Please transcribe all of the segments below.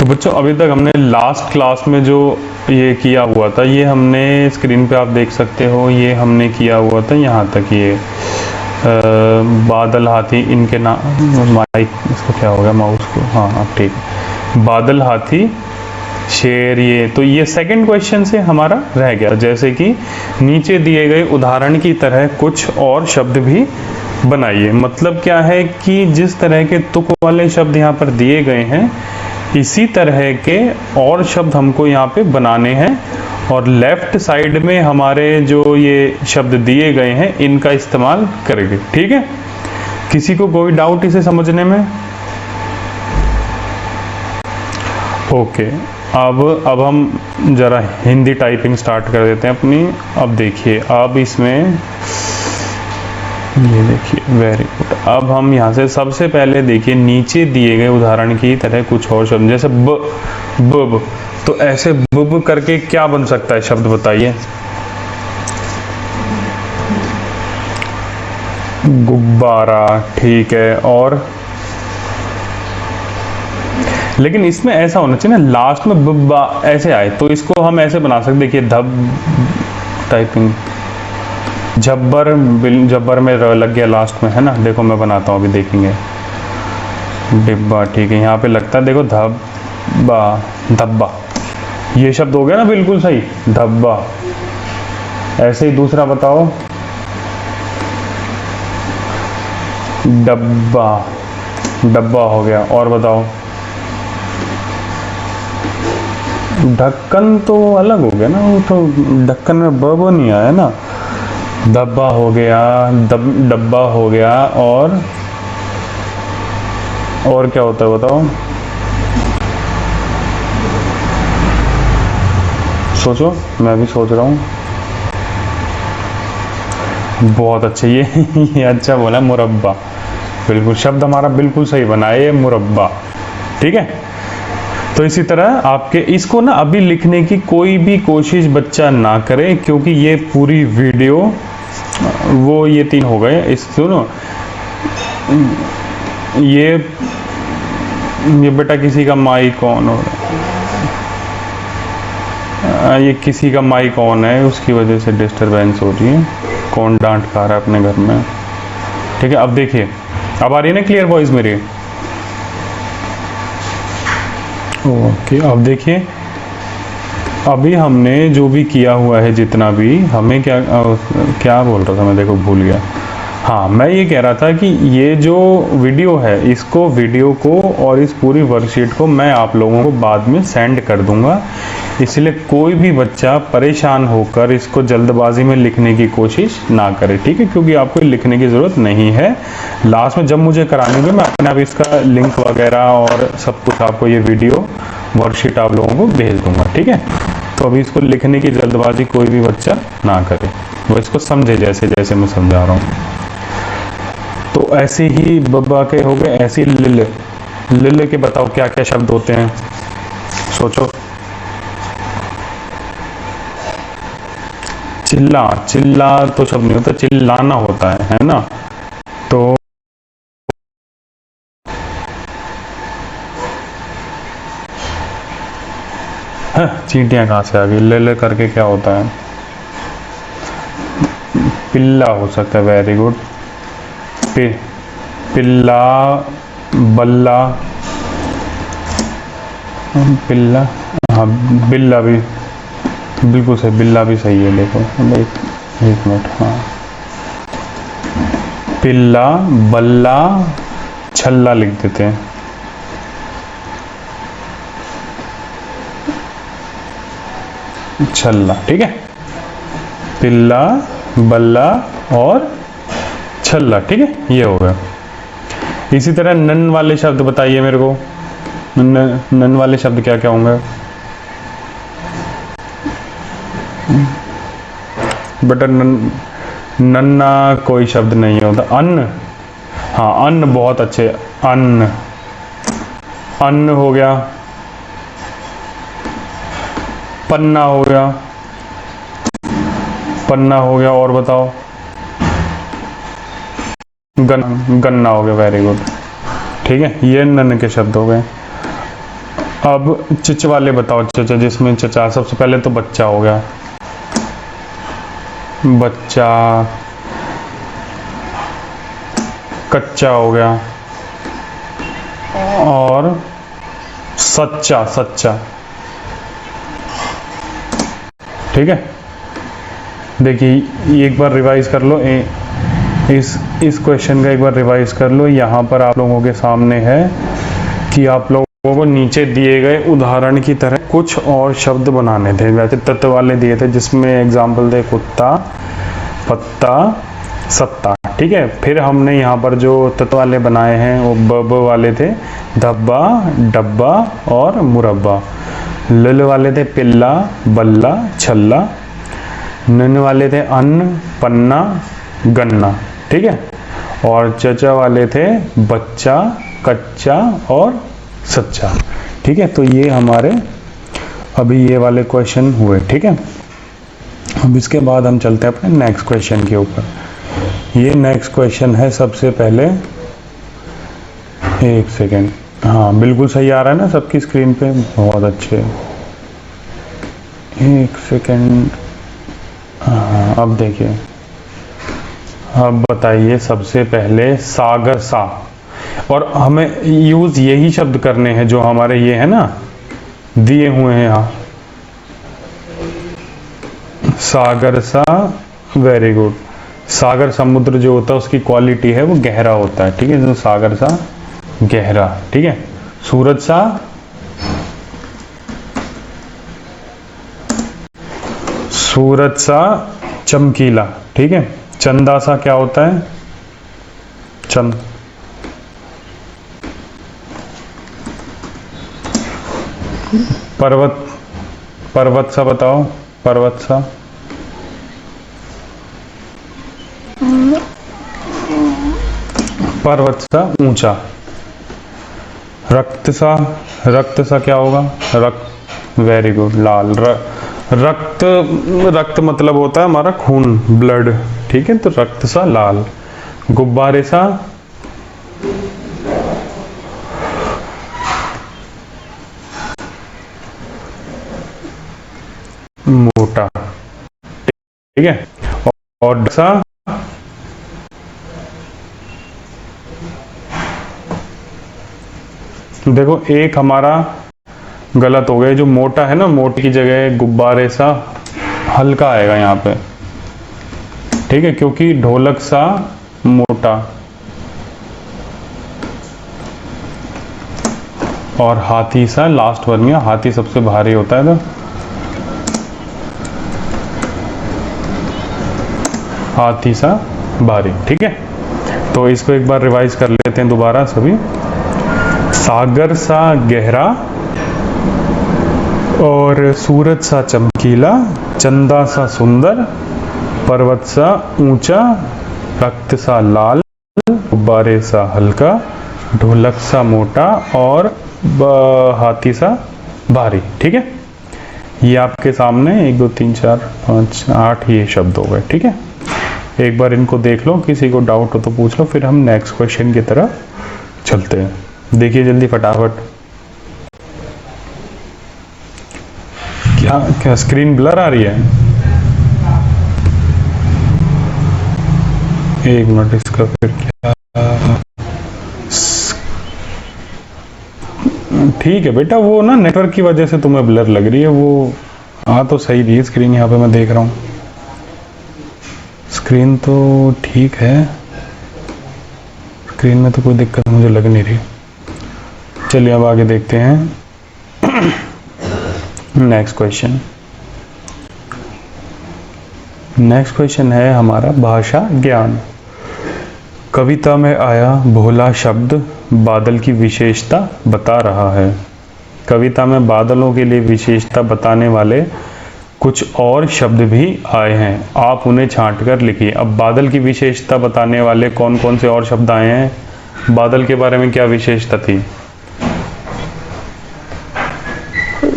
तो बच्चों अभी तक हमने लास्ट क्लास में जो ये किया हुआ था, ये हमने स्क्रीन पे आप देख सकते हो, ये हमने किया हुआ था यहाँ तक। ये बादल हाथी, इनके नाम, माइक इसको क्या हो गया माउस को, हाँ हाँ ठीक है, बादल हाथी शेर, ये तो ये सेकंड क्वेश्चन से हमारा रह गया। जैसे कि नीचे दिए गए उदाहरण की तरह कुछ और शब्द भी बनाइए। मतलब क्या है कि जिस तरह के तुक वाले शब्द यहाँ पर दिए गए हैं, इसी तरह के और शब्द हमको यहाँ पे बनाने हैं, और लेफ्ट साइड में हमारे जो ये शब्द दिए गए हैं इनका इस्तेमाल करेंगे। ठीक है, किसी को कोई डाउट इसे समझने में? ओके, अब हम जरा हिंदी टाइपिंग स्टार्ट कर देते हैं अपनी। अब देखिए, अब इसमें ये देखिए, वेरी गुड। अब हम यहाँ से सबसे पहले देखिए, नीचे दिए गए उदाहरण की तरह कुछ और शब्द, जैसे ब, तो ऐसे ब करके क्या बन सकता है शब्द, बताइए? गुब्बारा, ठीक है। और लेकिन इसमें ऐसा होना चाहिए ना, लास्ट में बुब्बा ऐसे आए, तो इसको हम ऐसे बना सकते। देखिए धब टाइपिंग, जब्बर, जब्बर में र लग गया लास्ट में, है ना। देखो मैं बनाता हूँ, अभी देखेंगे। डिब्बा, ठीक है, यहाँ पे लगता है, देखो धब्बा, धब्बा, ये शब्द हो गया ना बिल्कुल सही, धब्बा। ऐसे ही दूसरा बताओ, डब्बा, डब्बा हो गया। और बताओ, ढक्कन तो अलग हो गया ना, वो तो ढक्कन में ब नहीं आया ना। डब्बा हो गया, डब्बा हो गया। और क्या होता है बताओ, सोचो, मैं भी सोच रहा हूँ। बहुत अच्छे, ये अच्छा बोला, मुरब्बा। बिल्कुल, शब्द हमारा बिल्कुल सही बना है, ये मुरब्बा। ठीक है, तो इसी तरह आपके इसको ना अभी लिखने की कोई भी कोशिश बच्चा ना करे, क्योंकि ये पूरी वीडियो, वो ये 3 हो गए। इस सुनो, ये बेटा किसी का माइक ऑन हो रहा है, ये किसी का माइक ऑन है, उसकी वजह से डिस्टरबेंस हो रही है। कौन डांट खा रहा है अपने घर में? ठीक है, अब देखिए, अब आ रही है ना क्लियर वॉइस मेरी? ओके, अब देखिए, अभी हमने जो भी किया हुआ है, जितना भी हमें क्या बोल रहा था मैं, देखो भूल गया। हाँ, मैं ये कह रहा था कि ये जो वीडियो है, इसको वीडियो को और इस पूरी वर्कशीट को मैं आप लोगों को बाद में सेंड कर दूंगा। इसलिए कोई भी बच्चा परेशान होकर इसको जल्दबाजी में लिखने की कोशिश ना करे, ठीक है? क्योंकि आपको लिखने की ज़रूरत नहीं है। लास्ट में जब मुझे करानी होगी, मैं अपने आप इसका लिंक वगैरह और सब कुछ आपको, ये वीडियो वर्कशीट आप लोगों को भेज दूंगा, ठीक है? तो अभी इसको लिखने की जल्दबाजी कोई भी बच्चा ना करे, वो इसको समझे जैसे जैसे मैं समझा रहा हूँ। तो ऐसे ही बब्बा के हो गए, ऐसे ही लिल के बताओ क्या क्या शब्द होते हैं, सोचो। चिल्ला, चिल्ला तो शब्द नहीं होता, चिल्लाना होता है ना। तो चींटियां कहाँ से आ गई? ले करके क्या होता है? पिल्ला हो सकता है, वेरी गुड। पिल्ला, बल्ला, पिल्ला, हाँ, बिल्ला भी बिल्कुल सही, बिल्ला भी सही है। देखो एक मिनट, हाँ, पिल्ला, बल्ला, छल्ला लिख देते हैं। छल्ला, ठीक है, पिल्ला, बल्ला और छल्ला, ठीक है, ये हो गया। इसी तरह नन वाले शब्द बताइए मेरे को, नन वाले शब्द क्या क्या होंगे बेटा? नन्ना कोई शब्द नहीं होता। अन्न, हाँ, अन्न बहुत अच्छे, अन्न, अन्न हो गया। पन्ना हो गया, पन्ना हो गया। और बताओ, गन्ना हो गया, वेरी गुड, ठीक है, ये नन के शब्द हो गए। अब चिच वाले बताओ चचा, जिसमें चचा सबसे पहले तो बच्चा हो गया, बच्चा, कच्चा हो गया, और सच्चा, सच्चा। ठीक है, देखिए एक बार रिवाइज कर लो, इस क्वेश्चन का एक बार रिवाइज कर लो। यहाँ पर आप लोगों के सामने है कि आप लोगों को नीचे दिए गए उदाहरण की तरह कुछ और शब्द बनाने थे। वैसे तत्व वाले दिए थे जिसमें एग्जाम्पल थे कुत्ता, पत्ता, सत्ता। ठीक है, फिर हमने यहाँ पर जो तत्व वाले बनाए हैं वो ब वाले थे धब्बा, डब्बा और मुरब्बा। ल वाले थे पिल्ला, बल्ला, छल्ला। न वाले थे अन्न, पन्ना, गन्ना। ठीक है, और चचा वाले थे बच्चा, कच्चा और सच्चा। ठीक है, तो ये हमारे अभी ये वाले क्वेश्चन हुए। ठीक है, अब इसके बाद हम चलते हैं अपने नेक्स्ट क्वेश्चन के ऊपर। ये नेक्स्ट क्वेश्चन है सबसे पहले, एक सेकेंड, हाँ बिल्कुल सही आ रहा है ना सबकी स्क्रीन पे, बहुत अच्छे। एक सेकेंड, हाँ अब देखिए, अब बताइए सबसे पहले सागर सा, और हमें यूज यही शब्द करने हैं जो हमारे ये है ना दिए हुए हैं यहाँ। सागर सा, वेरी गुड। सागर समुद्र जो होता है उसकी क्वालिटी है वो गहरा होता है। ठीक है, तो सागर सा गहरा। ठीक है, सूरज सा, सूरज सा चमकीला। ठीक है, चंदा सा क्या होता है, चंद। पर्वत, पर्वत सा बताओ, पर्वत सा। पर्वत सा ऊंचा। रक्त सा, रक्त सा क्या होगा, रक्त, वेरी गुड, लाल। रक्त, रक्त मतलब होता है हमारा खून, ब्लड। ठीक है, तो रक्त सा लाल। गुब्बारे सा, मोटा। ठीक है, और सा, देखो एक हमारा गलत हो गया, जो मोटा है ना, मोटे की जगह गुब्बारे सा हल्का आएगा यहाँ पे। ठीक है, क्योंकि ढोलक सा मोटा, और हाथी सा लास्ट बन गया, हाथी सबसे भारी होता है। तो हाथी सा भारी। ठीक है, तो इसको एक बार रिवाइज कर लेते हैं दोबारा सभी। सागर सा गहरा, और सूरज सा चमकीला, चंदा सा सुंदर, पर्वत सा ऊंचा, रक्त सा लाल, गुब्बारे सा हल्का, ढोलक सा मोटा, और हाथी सा भारी। ठीक है, ये आपके सामने 1 2 3 4 5 8 ये शब्द हो गए। ठीक है, एक बार इनको देख लो, किसी को डाउट हो तो पूछ लो, फिर हम नेक्स्ट क्वेश्चन की तरफ चलते हैं। देखिए जल्दी फटाफट। क्या क्या स्क्रीन ब्लर आ रही है? एक मिनट, इसका फिर क्या, ठीक है बेटा, वो ना नेटवर्क की वजह से तुम्हें ब्लर लग रही है, वो हाँ तो सही रही है स्क्रीन, यहाँ पे मैं देख रहा हूँ स्क्रीन तो ठीक है, स्क्रीन में तो कोई दिक्कत मुझे लग नहीं रही। चलिए अब आगे देखते हैं नेक्स्ट क्वेश्चन। नेक्स्ट क्वेश्चन है हमारा भाषा ज्ञान। कविता में आया भोला शब्द बादल की विशेषता बता रहा है। कविता में बादलों के लिए विशेषता बताने वाले कुछ और शब्द भी आए हैं, आप उन्हें छांट कर लिखिए। अब बादल की विशेषता बताने वाले कौन कौन से और शब्द आए हैं? बादल के बारे में क्या विशेषता थी?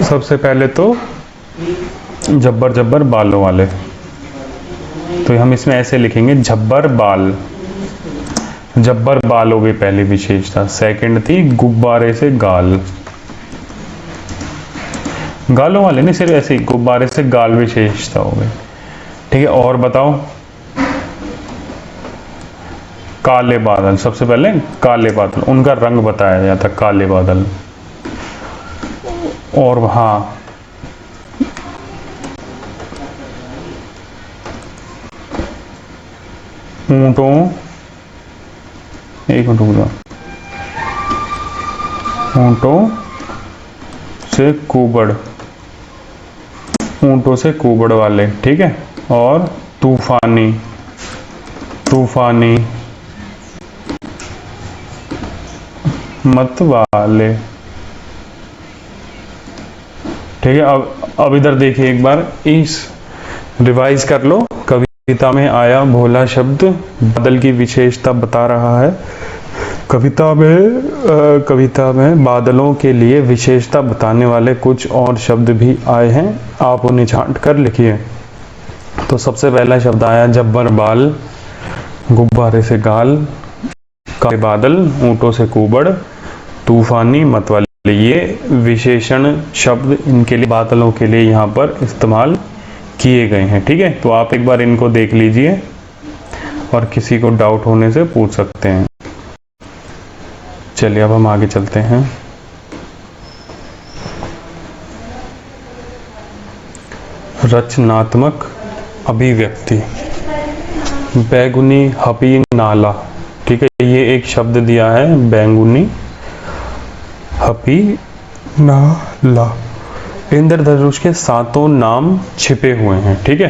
सबसे पहले तो जब्बर जब्बर बालों वाले, तो हम इसमें ऐसे लिखेंगे झब्बर बाल, जब्बर बाल हो गई पहली विशेषता। सेकंड थी गुब्बारे से गाल, गालों वाले नहीं, सिर्फ ऐसे ही गुब्बारे से गाल विशेषता हो गई। ठीक है, और बताओ। काले बादल, सबसे पहले काले बादल, उनका रंग बताया जाता, काले बादल। और हाँ, ऊंटों, एक मिनट रुक जाओ, ऊंटों से कुबड़, ऊंटों से कुबड़ वाले। ठीक है, और तूफानी, तूफानी मत वाले। ठीक है, अब इधर देखिए एक बार, इस रिवाइज कर लो। कविता में आया भोला शब्द बादल की विशेषता बता रहा है। कविता में बादलों के लिए विशेषता बताने वाले कुछ और शब्द भी आए हैं, आप उन्हें छांट कर लिखिए। तो सबसे पहला शब्द आया जब्बर बाल, गुब्बारे से गाल, काले बादल, ऊंटों से कुबड़, तूफानी मतवाले। ये विशेषण शब्द इनके लिए, बादलों के लिए यहाँ पर इस्तेमाल किए गए हैं। ठीक है, तो आप एक बार इनको देख लीजिए और किसी को डाउट होने से पूछ सकते हैं। चलिए अब हम आगे चलते हैं। रचनात्मक अभिव्यक्ति, बैगुनी हपी नाला। ठीक है, ये एक शब्द दिया है, बैगुनी हपी नाला। इंद्रधनुष के सातों नाम छिपे हुए हैं। ठीक है,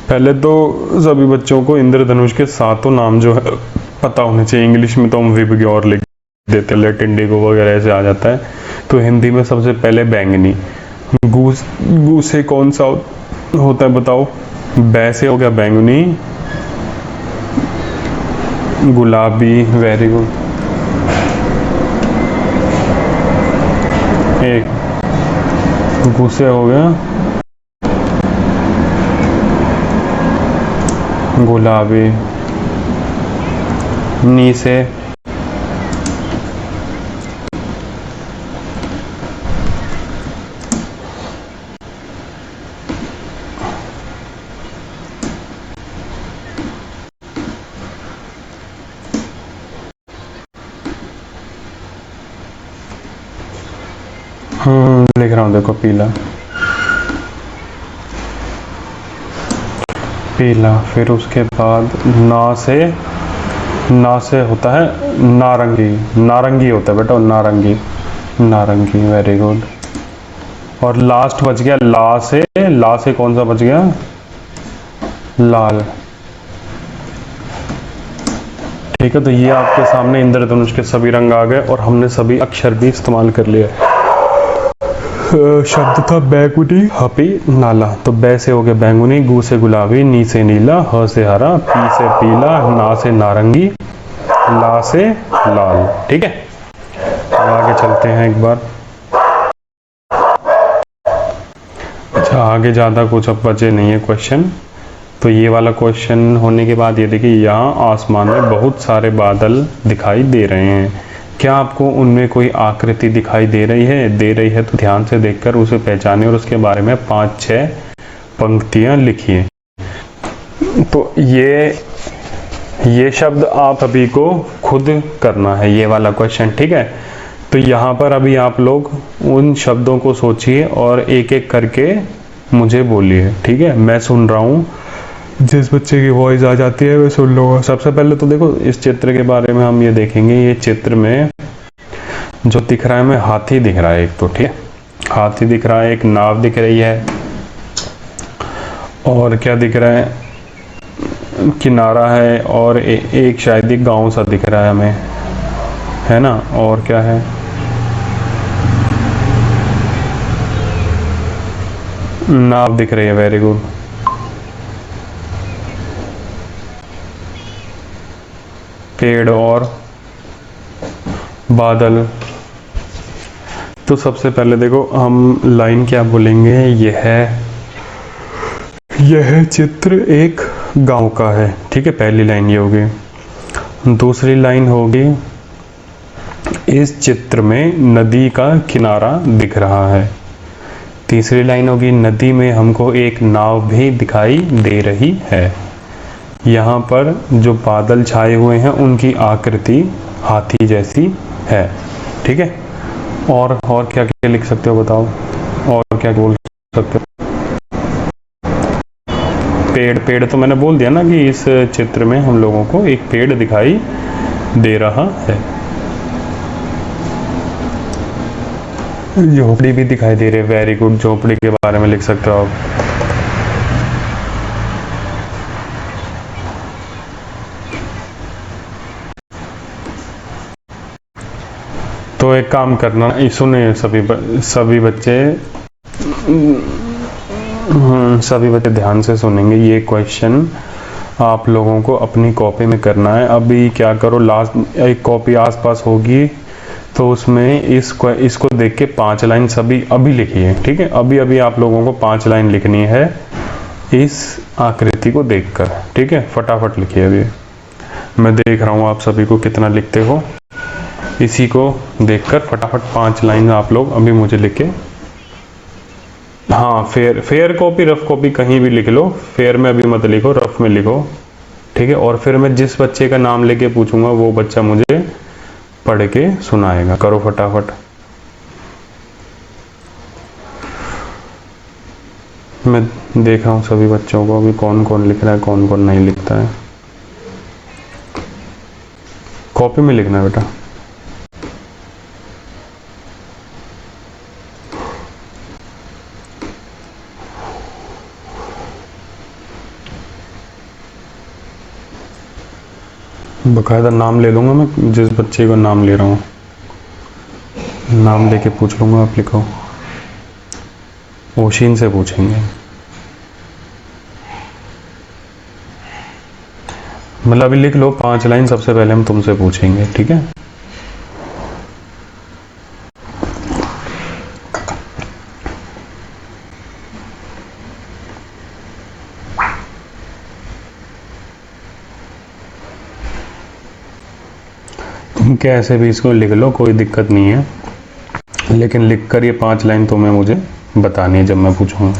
पहले तो सभी बच्चों को इंद्रधनुष के सातों नाम जो है पता होने चाहिए। इंग्लिश में तो हम विबग्योर और लिख देते, लैटिन डिगो वगैरह ऐसे आ जाता है। तो हिंदी में सबसे पहले बैंगनी। गू से कौन सा होता है बताओ? बै से हो गया बैंगनी, गुलाबी, वेरी गुड। एक गू से हो गया गुलाबी, नी से लिख रहा हूं, देखो पीला, पीला। फिर उसके बाद ना से होता है नारंगी, नारंगी होता है बेटा, नारंगी, नारंगी, वेरी गुड। और लास्ट बच गया ला से कौन सा बच गया? लाल। ठीक है, तो ये आपके सामने इंद्रधनुष के सभी रंग आ गए और हमने सभी अक्षर भी इस्तेमाल कर लिए। शब्द था बैगुनी हपी नाला, तो बै से हो गया बैंगुनी, गू से गुलाबी, नी से नीला, ह से हरा, पी से पीला, ना से नारंगी, ला से लाल। ठीक है, अब आगे चलते हैं एक बार। अच्छा, आगे ज़्यादा कुछ अब बचे नहीं है क्वेश्चन। तो ये वाला क्वेश्चन होने के बाद ये देखिए, यहाँ आसमान में बहुत सारे बादल दिखाई दे रहे हैं। क्या आपको उनमें कोई आकृति दिखाई दे रही है? तो ध्यान से देखकर उसे पहचानें और उसके बारे में 5-6 पंक्तियां लिखिए। तो ये शब्द आप अभी को खुद करना है, ये वाला क्वेश्चन। ठीक है, तो यहाँ पर अभी आप लोग उन शब्दों को सोचिए और एक एक करके मुझे बोलिए। ठीक है, मैं सुन रहा हूँ, जिस बच्चे की वॉइस आ जाती है वे सुन लो। सबसे पहले तो देखो, इस चित्र के बारे में हम ये देखेंगे। ये चित्र में जो दिख रहा है, हमें हाथी दिख रहा है एक, तो ठीक है, हाथी दिख रहा है, एक नाव दिख रही है, और क्या दिख रहा है? किनारा है, और एक शायद एक गांव सा दिख रहा है हमें, है ना? और क्या है? नाव दिख रही है, वेरी गुड। पेड़ और बादल। तो सबसे पहले देखो, हम लाइन क्या बोलेंगे? यह चित्र एक गांव का है। ठीक है, पहली लाइन ये होगी। दूसरी लाइन होगी, इस चित्र में नदी का किनारा दिख रहा है। तीसरी लाइन होगी, नदी में हमको एक नाव भी दिखाई दे रही है। यहाँ पर जो बादल छाए हुए हैं उनकी आकृति हाथी जैसी है। ठीक है, और क्या क्या लिख सकते हो बताओ, और क्या बोल सकते हो? पेड़ तो मैंने बोल दिया ना कि इस चित्र में हम लोगों को एक पेड़ दिखाई दे रहा है। झोपड़ी भी दिखाई दे रही है, वेरी गुड, झोपड़ी के बारे में लिख सकते हो आप। तो एक काम करना, सुने सभी बच्चे, सभी बच्चे ध्यान से सुनेंगे। ये क्वेश्चन आप लोगों को अपनी कॉपी में करना है। अभी क्या करो, लास्ट एक कॉपी आसपास होगी तो उसमें इसको देख के 5 लाइन सभी अभी लिखिए। ठीक है, अभी आप लोगों को 5 लाइन लिखनी है इस आकृति को देखकर। ठीक है, फटाफट लिखिए। अभी मैं देख रहा हूँ आप सभी को कितना लिखते हो। इसी को देखकर फटाफट 5 लाइन आप लोग अभी मुझे लिख के, हाँ, फेयर कॉपी रफ कॉपी कहीं भी लिख लो, फेयर में अभी मत लिखो, रफ में लिखो। ठीक है, और फिर मैं जिस बच्चे का नाम लेके पूछूंगा वो बच्चा मुझे पढ़ के सुनाएगा। करो फटाफट। मैं देख रहा हूँ सभी बच्चों को अभी कौन कौन लिख रहा है, कौन कौन नहीं लिखता है। कॉपी में लिखना है बेटा। बकायदा नाम ले लूँगा मैं, जिस बच्चे का नाम ले रहा हूँ नाम लेके पूछ लूँगा। आप लिखो, ओशीन से पूछेंगे। मतलब अभी लिख लो 5 लाइन, सबसे पहले हम तुमसे पूछेंगे। ठीक है, तुम कैसे भी इसको लिख लो, कोई दिक्कत नहीं है, लेकिन लिखकर ये 5 लाइन तुम्हें मुझे बतानी है जब मैं पूछूंगा।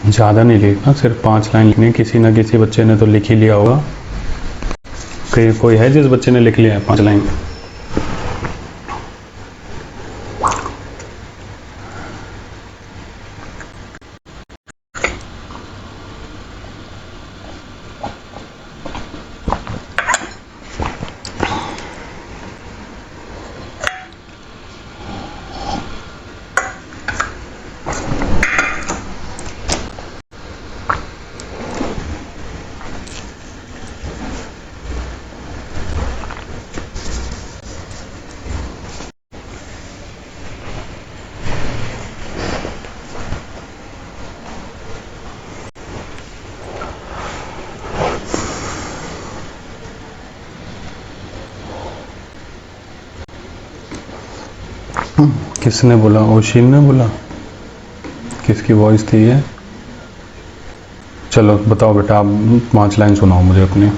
ज़्यादा नहीं लिखना, सिर्फ 5 लाइन लिखनी। किसी ना किसी बच्चे ने तो लिख ही लिया होगा। कोई है जिस बच्चे ने लिख लिया है 5 लाइन? किसने बोला? ओशिन ने बोला? किसकी वॉइस थी ये? चलो बताओ बेटा, आप 5 लाइन सुनाओ मुझे अपनी।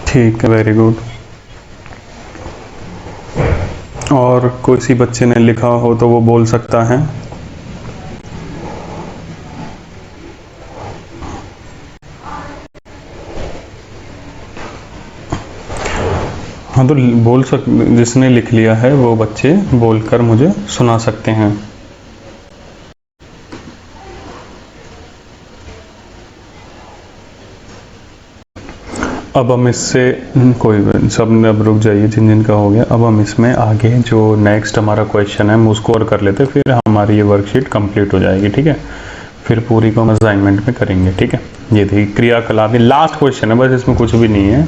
ठीक है, वेरी गुड। और कोई सी बच्चे ने लिखा हो तो वो बोल सकता है। हाँ तो जिसने लिख लिया है वो बच्चे बोलकर मुझे सुना सकते हैं। अब हम इससे कोई सब ने अब रुक जाइए, जिन जिन का हो गया। अब हम इसमें आगे जो नेक्स्ट हमारा क्वेश्चन है हम उसको और कर लेते, फिर हमारी ये वर्कशीट कंप्लीट हो जाएगी। ठीक है, फिर पूरी को हम असाइनमेंट में करेंगे। ठीक है, ये देखिए क्रियाकलाप, ये लास्ट क्वेश्चन है, बस इसमें कुछ भी नहीं है।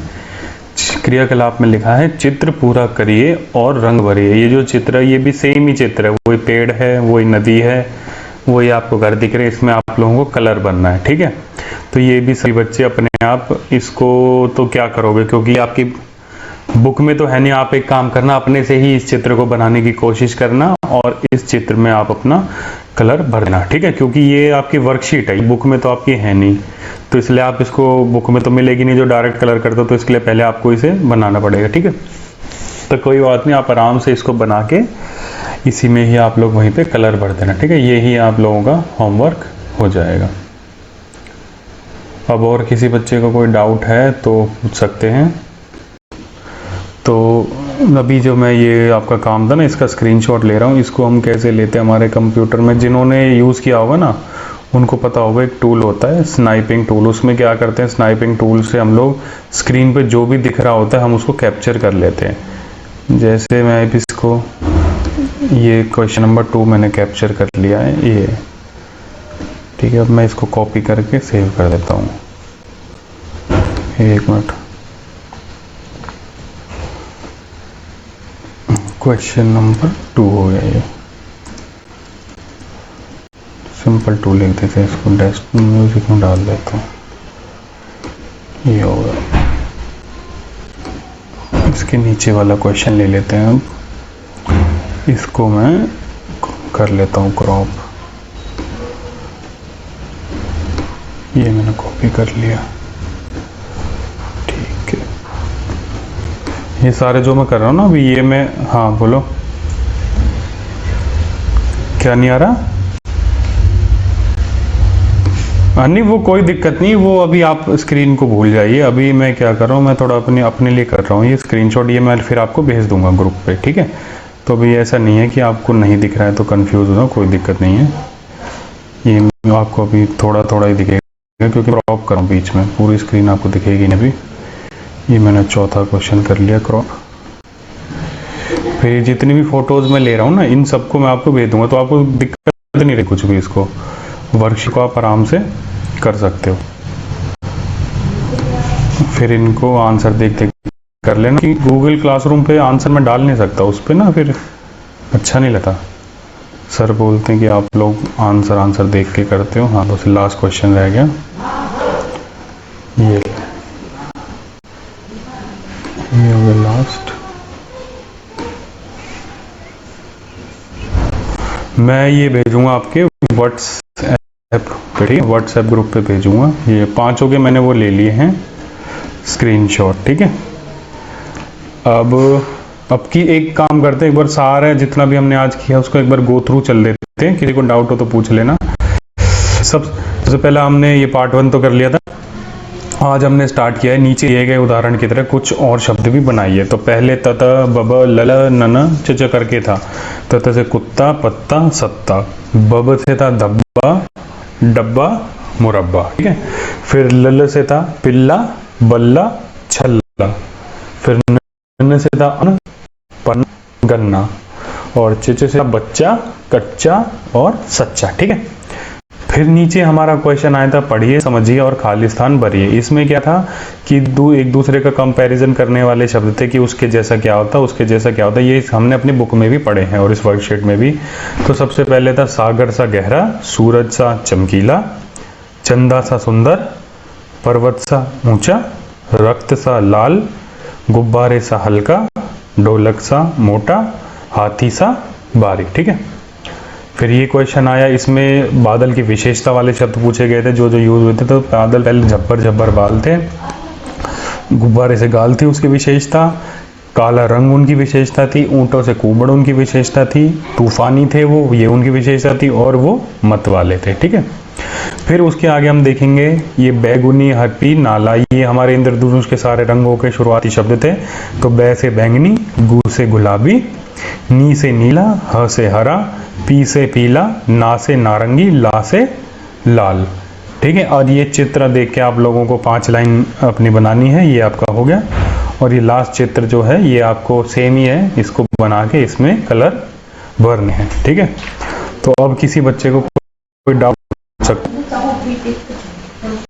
क्रियाकलाप में लिखा है चित्र पूरा करिए और रंग भरिए। ये जो चित्र है ये भी सेम ही चित्र है, वही पेड़ है, वही नदी है, वही आपको घर दिख रहे हैं, इसमें आप लोगों को कलर भरना है। ठीक है, तो ये भी सभी बच्चे अपने आप इसको तो क्या करोगे, क्योंकि आपकी बुक में तो है नहीं। आप एक काम करना, अपने से ही इस चित्र को बनाने की कोशिश करना और इस चित्र में आप अपना कलर भर देना। ठीक है, क्योंकि ये आपकी वर्कशीट है, बुक में तो आपकी है नहीं, तो इसलिए आप इसको बुक में तो मिलेगी नहीं जो डायरेक्ट कलर कर दो, तो इसके लिए पहले आपको इसे बनाना पड़ेगा। ठीक है, तो कोई बात नहीं, आप आराम से इसको बना के इसी में ही आप लोग वहीं पे कलर भर देना। ठीक है, यही आप लोगों का होमवर्क हो जाएगा। अब और किसी बच्चे को कोई डाउट है तो पूछ सकते हैं। तो अभी जो मैं ये आपका काम था ना, इसका स्क्रीनशॉट ले रहा हूँ। इसको हम कैसे लेते हैं, हमारे कंप्यूटर में जिन्होंने यूज़ किया होगा ना उनको पता होगा, एक टूल होता है स्नाइपिंग टूल। उसमें क्या करते हैं, स्नाइपिंग टूल से हम लोग स्क्रीन पे जो भी दिख रहा होता है हम उसको कैप्चर कर लेते हैं। जैसे मैं इसको, ये क्वेश्चन नंबर 2 मैंने कैप्चर कर लिया है ये। ठीक है, अब मैं इसको कॉपी करके सेव कर देता हूँ। एक मिनट, क्वेश्चन नंबर 2 हो गया ये। सिंपल 2 लिख देते हैं, इसको डेस्क म्यूजिक में डाल देता हूँ, ये हो गया। इसके नीचे वाला क्वेश्चन ले लेते हैं, अब इसको मैं कर लेता हूँ क्रॉप। ये मैंने कॉपी कर लिया। ठीक है, ये सारे जो मैं कर रहा हूँ ना अभी, ये मैं, हाँ बोलो, क्या नहीं आ रहा? नहीं वो कोई दिक्कत नहीं, वो अभी आप स्क्रीन को भूल जाइए। अभी मैं क्या कर रहा हूँ, मैं थोड़ा अपने लिए कर रहा हूँ ये स्क्रीनशॉट, ये मैं फिर आपको भेज दूंगा ग्रुप पे। ठीक है, तो अभी ऐसा नहीं है कि आपको नहीं दिख रहा है तो कंफ्यूज हो, कोई दिक्कत नहीं है। ये आपको अभी थोड़ा थोड़ा ही दिखेगा क्योंकि क्रॉप कर रहा हूँ बीच में, पूरी स्क्रीन आपको दिखेगी नहीं अभी। ये मैंने चौथा क्वेश्चन कर लिया क्रॉप। फिर जितनी भी फोटोज़ मैं ले रहा हूँ ना, इन सबको मैं आपको भेज दूंगा, तो आपको दिक्कत नहीं रही कुछ भी। इसको वर्कशीट को आप आराम से कर सकते हो। फिर इनको आंसर देख देख कर लेना कि गूगल क्लासरूम पे आंसर मैं डाल नहीं सकता उस पर ना, फिर अच्छा नहीं लगता। सर बोलते हैं कि आप लोग आंसर देख के करते हो। हाँ, तो लास्ट क्वेश्चन रह गया ये हो गया लास्ट। मैं ये भेजूंगा आपके व्हाट्सएप पे, ठीक है, व्हाट्सएप ग्रुप पे भेजूंगा। ये 5 हो गए, मैंने वो ले लिए हैं स्क्रीनशॉट। ठीक है, अब की एक काम करते हैं, एक बार सारा जितना भी हमने आज किया उसको एक बार गो थ्रू चल लेते हैं। किसी को डाउट हो तो पूछ लेना। सबसे पहला हमने ये पार्ट 1 तो कर लिया था। आज हमने स्टार्ट किया है नीचे दिए गए उदाहरण की तरह कुछ और शब्द भी बनाइए। तो पहले तत बब लल नन चच करके था। तत से कुत्ता पत्ता सत्ता, बब से था धब्बा डब्बा मुरब्बा। ठीक है, फिर लल से था पिल्ला बल्ला छल्ला, फिर नन से था अन पन गन्ना, और चच से था बच्चा कच्चा और सच्चा। ठीक है, फिर नीचे हमारा क्वेश्चन आया था, पढ़िए समझिए और खालिस्तान भरिए। इसमें क्या था कि एक दूसरे का कंपैरिजन करने वाले शब्द थे कि उसके जैसा क्या होता, उसके जैसा क्या होता। ये हमने अपनी बुक में भी पढ़े हैं और इस वर्कशीट में भी। तो सबसे पहले था सागर सा गहरा, सूरज सा चमकीला, चंदा सा सुंदर, पर्वत सा ऊंचा, रक्त सा लाल, गुब्बारे सा हल्का, ढोलक सा मोटा, हाथी सा बारीक। ठीक है। फिर ये क्वेश्चन आया, इसमें बादल की विशेषता वाले शब्द पूछे गए थे जो जो यूज हुए थे। तो बादल पहले झब्बर झब्बर बाल थे, गुब्बारे से गाल थी उसकी विशेषता, काला रंग उनकी विशेषता थी, ऊंटों से कुबड़ उनकी विशेषता थी, तूफानी थे वो, ये उनकी विशेषता थी, और वो मत वाले थे। ठीक है। फिर उसके आगे हम देखेंगे ये बैगुनी, हरपी, नाला, ये हमारे इंद्रधनुष के सारे रंगों के शुरुआती शब्द थे। तो बै से बैंगनी, गु से गुलाबी, नी से नीला, ह से हरा, पी से पीला, ना से नारंगी, ला से लाल। ठीक है। और ये चित्र देख के आप लोगों को 5 लाइन अपनी बनानी है, ये आपका हो गया। और ये लास्ट चित्र जो है ये आपको सेम ही है, इसको बना के इसमें कलर भरने हैं। ठीक है। तो अब किसी बच्चे को कोई डाउट